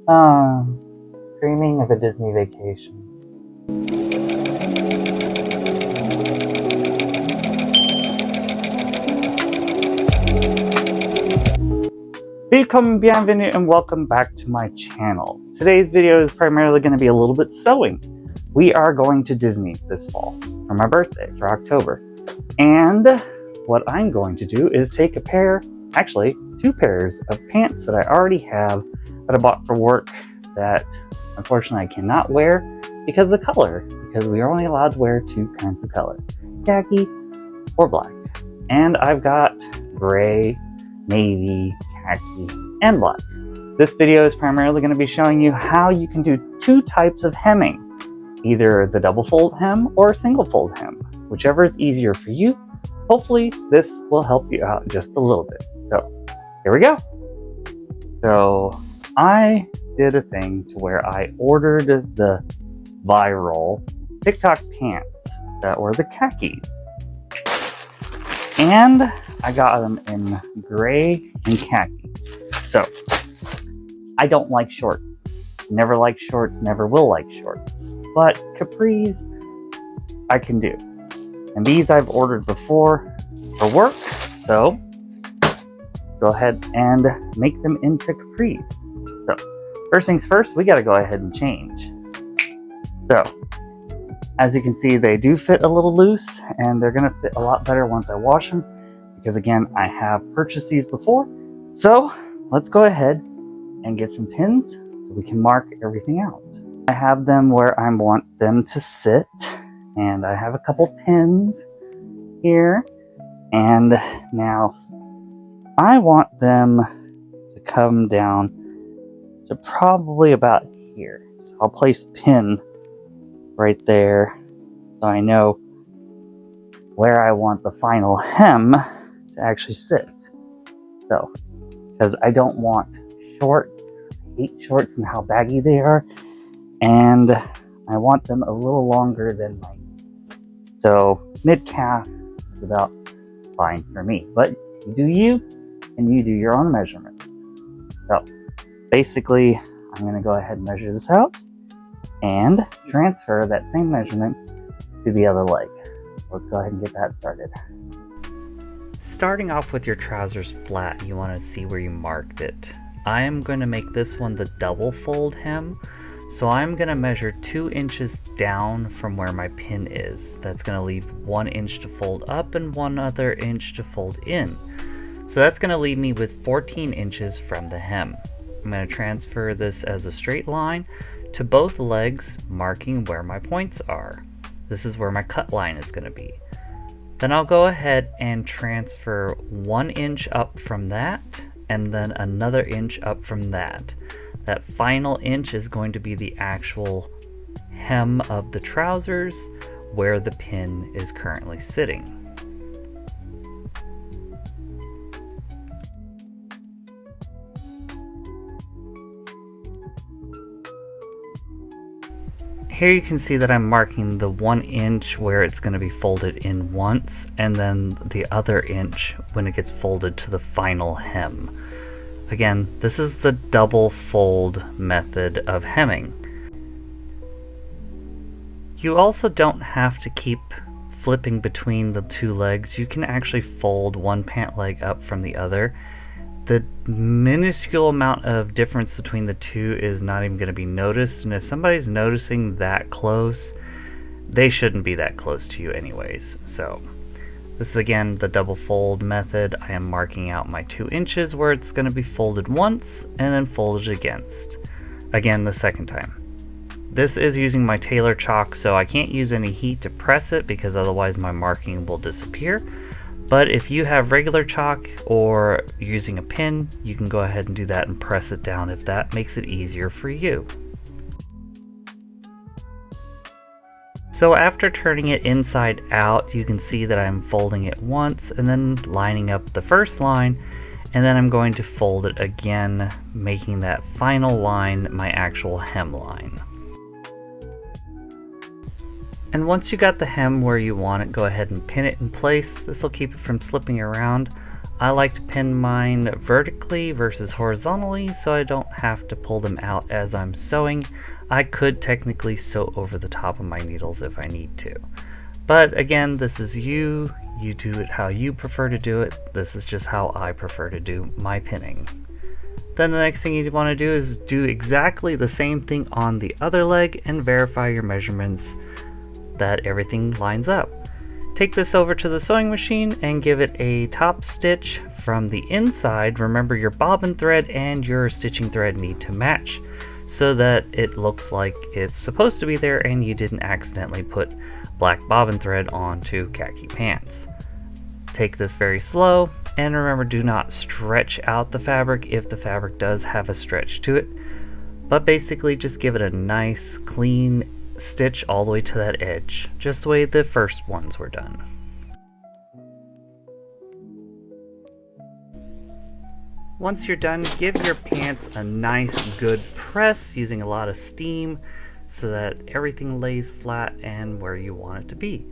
Ah, dreaming of a Disney vacation. Welcome, bienvenue, and welcome back to my channel. Today's video is primarily going to be a little bit sewing. We are going to Disney this fall for my birthday, for October. And what I'm going to do is take actually two pairs of pants that I already have that I bought for work that unfortunately I cannot wear because of the color, because we are only allowed to wear two kinds of color, khaki or black. And I've got gray, navy, khaki, and black. This video is primarily going to be showing you how you can do two types of hemming, either the double fold hem or a single fold hem, whichever is easier for you. Hopefully this will help you out just a little bit. So here we go. So I did a thing to where I ordered the viral TikTok pants that were the khakis. And I got them in gray and khaki. So, I don't like shorts. Never liked shorts, never will like shorts. But capris, I can do. And these I've ordered before for work, so go ahead and make them into capris. So, first things first, we gotta go ahead and change. So, as you can see, they do fit a little loose, and they're going to fit a lot better once I wash them, because again, I have purchased these before. So let's go ahead and get some pins so we can mark everything out. I have them where I want them to sit, and I have a couple pins here, and now I want them to come down to probably about here. So I'll place a pin right there, so I know where I want the final hem to actually sit. So, because I don't want shorts, I hate shorts and how baggy they are, and I want them a little longer than my knee. So, mid-calf is about fine for me, but you do you, and you do your own measurements. So, basically, I'm going to go ahead and measure this out and transfer that same measurement to the other leg. So let's go ahead and get that started. Starting off with your trousers flat, you want to see where you marked it. I am going to make this one the double fold hem, so I'm going to measure 2 inches down from where my pin is. That's going to leave 1 inch to fold up and 1 other inch to fold in. So that's going to leave me with 14 inches from the hem. I'm going to transfer this as a straight line to both legs, marking where my points are. This is where my cut line is going to be. Then I'll go ahead and transfer 1 inch up from that, and then another inch up from that. That final inch is going to be the actual hem of the trousers where the pin is currently sitting. Here you can see that I'm marking the 1 inch where it's going to be folded in once, and then the other inch when it gets folded to the final hem. Again, this is the double fold method of hemming. You also don't have to keep flipping between the two legs. You can actually fold one pant leg up from the other. The minuscule amount of difference between the two is not even going to be noticed, and if somebody's noticing that close, they shouldn't be that close to you anyways. So this is again the double fold method. I am marking out my 2 inches where it's going to be folded once and then folded again the second time. This is using my Taylor chalk, so I can't use any heat to press it because otherwise my marking will disappear. But if you have regular chalk or using a pin, you can go ahead and do that and press it down if that makes it easier for you. So after turning it inside out, you can see that I'm folding it once and then lining up the first line, and then I'm going to fold it again, making that final line my actual hem line. And once you got the hem where you want it, go ahead and pin it in place. This will keep it from slipping around. I like to pin mine vertically versus horizontally so I don't have to pull them out as I'm sewing. I could technically sew over the top of my needles if I need to. But again, this is you do it how you prefer to do it. This is just how I prefer to do my pinning. Then the next thing you want to do is do exactly the same thing on the other leg and verify your measurements that everything lines up. Take this over to the sewing machine and give it a top stitch from the inside. Remember, your bobbin thread and your stitching thread need to match so that it looks like it's supposed to be there and you didn't accidentally put black bobbin thread onto khaki pants. Take this very slow, and remember, do not stretch out the fabric if the fabric does have a stretch to it, but basically just give it a nice clean stitch all the way to that edge, just the way the first ones were done. Once you're done, give your pants a nice good press using a lot of steam so that everything lays flat and where you want it to be.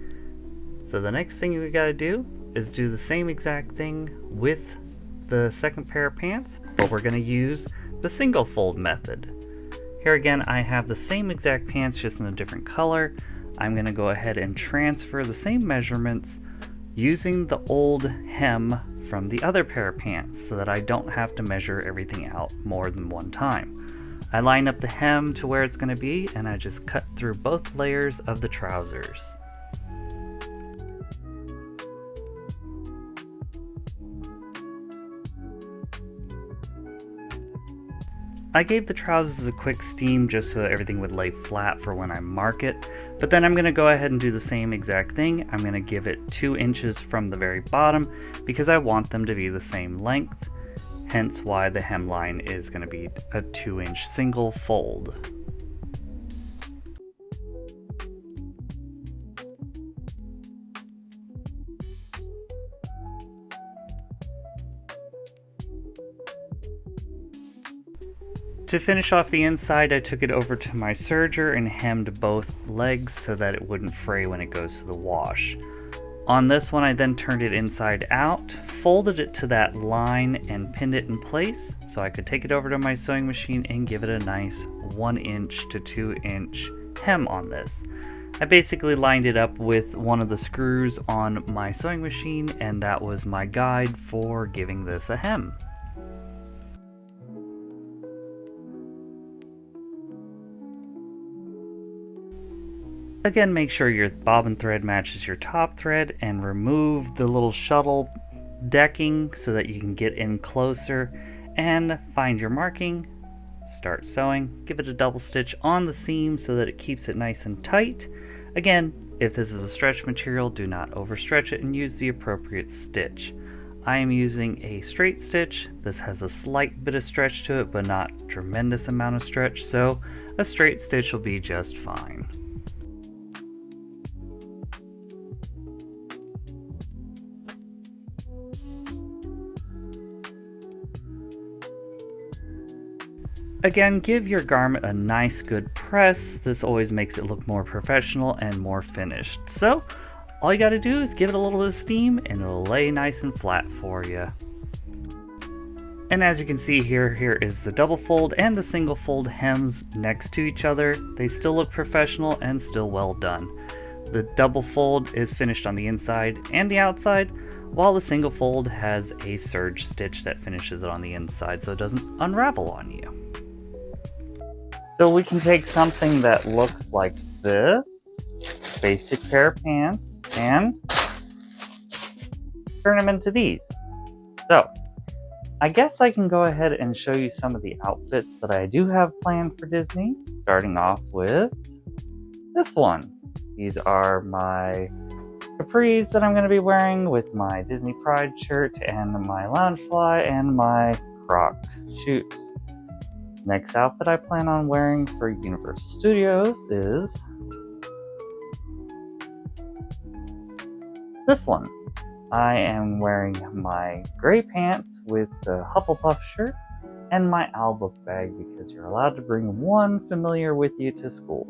So the next thing we gotta do is do the same exact thing with the second pair of pants, but we're gonna use the single fold method. Here again, I have the same exact pants, just in a different color. I'm going to go ahead and transfer the same measurements using the old hem from the other pair of pants so that I don't have to measure everything out more than one time. I line up the hem to where it's going to be, and I just cut through both layers of the trousers. I gave the trousers a quick steam just so that everything would lay flat for when I mark it, but then I'm going to go ahead and do the same exact thing. I'm going to give it 2 inches from the very bottom because I want them to be the same length, hence why the hemline is going to be a 2-inch single fold. To finish off the inside, I took it over to my serger and hemmed both legs so that it wouldn't fray when it goes to the wash. On this one, I then turned it inside out, folded it to that line, and pinned it in place so I could take it over to my sewing machine and give it a nice 1 inch to 2 inch hem on this. I basically lined it up with one of the screws on my sewing machine, and that was my guide for giving this a hem. Again, make sure your bobbin thread matches your top thread and remove the little shuttle decking so that you can get in closer and find your marking. Start sewing. Give it a double stitch on the seam so that it keeps it nice and tight. Again, if this is a stretch material, do not overstretch it and use the appropriate stitch. I am using a straight stitch. This has a slight bit of stretch to it, but not tremendous amount of stretch, so a straight stitch will be just fine. Again, give your garment a nice good press. This always makes it look more professional and more finished. So, all you gotta do is give it a little bit of steam and it'll lay nice and flat for you. And as you can see here is the double fold and the single fold hems next to each other. They still look professional and still well done. The double fold is finished on the inside and the outside, while the single fold has a serge stitch that finishes it on the inside so it doesn't unravel on you. So we can take something that looks like this, basic pair of pants, and turn them into these. So, I guess I can go ahead and show you some of the outfits that I do have planned for Disney, starting off with this one. These are my capris that I'm going to be wearing with my Disney Pride shirt and my Loungefly and my Croc shoes. Next outfit I plan on wearing for Universal Studios is this one. I am wearing my gray pants with the Hufflepuff shirt and my owl book bag because you're allowed to bring one familiar with you to school.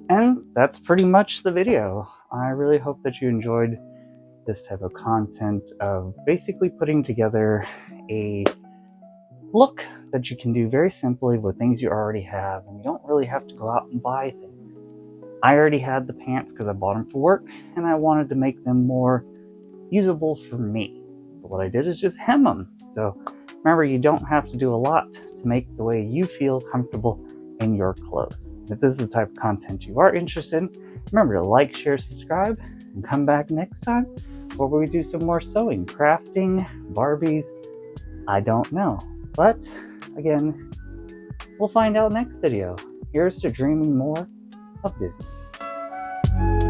And that's pretty much the video. I really hope that you enjoyed this type of content of basically putting together a look that you can do very simply with things you already have, and you don't really have to go out and buy things. I already had the pants because I bought them for work, and I wanted to make them more usable for me. So what I did is just hem them. So remember, you don't have to do a lot to make the way you feel comfortable in your clothes. If this is the type of content you are interested in, remember to like, share, subscribe, and come back next time where we do some more sewing, crafting, Barbies, I don't know. But again, we'll find out next video. Here's to dreaming more of Disney.